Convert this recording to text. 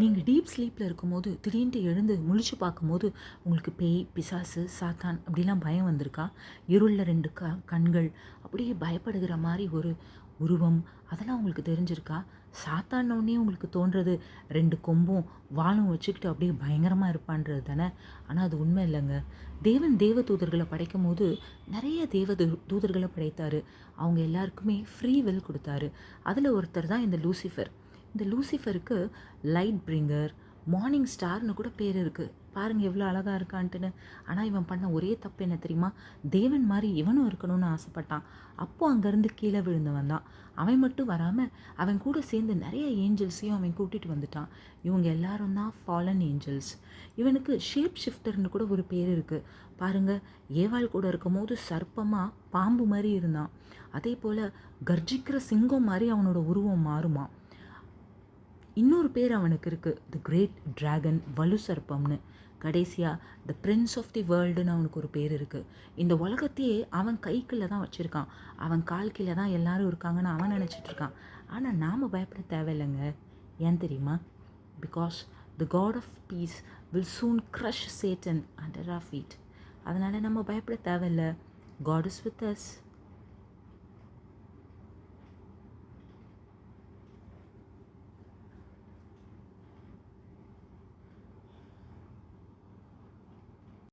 நீங்கள் டீப் ஸ்லீப்பில் இருக்கும்போது திடீர்னு எழுந்து முழிச்சு பார்க்கும்போது உங்களுக்கு பேய், பிசாசு, சாத்தான் அப்படிலாம் பயம் வந்திருக்கா? இருளில் 2 கண்கள் அப்படியே பயப்படுகிற மாதிரி ஒரு உருவம், அதெல்லாம் உங்களுக்கு தெரிஞ்சிருக்கா? சாத்தான்னொடனே உங்களுக்கு தோன்றது 2 கொம்பும் வாலும் வச்சுக்கிட்டு அப்படியே பயங்கரமாக இருப்பான்றது தானே. ஆனால் அது உண்மை இல்லைங்க. தேவன் தேவ தூதர்களை படைக்கும் போது நிறைய தூதர்களை படைத்தார். அவங்க எல்லாருக்குமே ஃப்ரீ வில் கொடுத்தாரு. அதில் ஒருத்தர் தான் இந்த லூசிஃபர். இந்த லூசிஃபருக்கு லைட் பிரிங்கர், மார்னிங் ஸ்டார்னு கூட பேர் இருக்குது. பாருங்கள் எவ்வளோ அழகாக இருக்கான்ட்டுன்னு. ஆனால் இவன் பண்ண ஒரே தப்பு என்ன தெரியுமா? தேவன் மாதிரி இவனும் இருக்கணும்னு ஆசைப்பட்டான். அப்போது அங்கேருந்து கீழே விழுந்தவன் தான். அவன் மட்டும் வராமல் அவன் கூட சேர்ந்து நிறைய ஏஞ்சல்ஸையும் அவன் கூட்டிகிட்டு வந்துட்டான். இவங்க எல்லாரும் தான் ஃபாலன் ஏஞ்சல்ஸ். இவனுக்கு ஷேப் ஷிஃப்டர்னு கூட ஒரு பேர் இருக்குது. பாருங்கள், ஏவாள் கூட இருக்கும் போது சர்ப்பமாக பாம்பு மாதிரி இருந்தான். அதே போல் கர்ஜிக்கிற சிங்கம் மாதிரி அவனோட உருவம் மாறுமா. இன்னொரு பேர் அவனுக்கு இருக்குது, தி கிரேட் டிராகன், வலு சர்ப்பம்னு. கடைசியாக த பிரின்ஸ் ஆஃப் தி வேர்ல்டுன்னு அவனுக்கு ஒரு பேர் இருக்குது. இந்த உலகத்தையே அவன் கைக்குள்ளே தான் வச்சுருக்கான். அவன் கால் கீழே தான் எல்லாரும் இருக்காங்கன்னு அவன் நினச்சிட்ருக்கான். ஆனால் நாம் பயப்பட தேவையில்லைங்க. ஏன் தெரியுமா? Because the God of peace will soon crush Satan under our feet. அதனால் நம்ம பயப்பட தேவையில்லை. God is with as.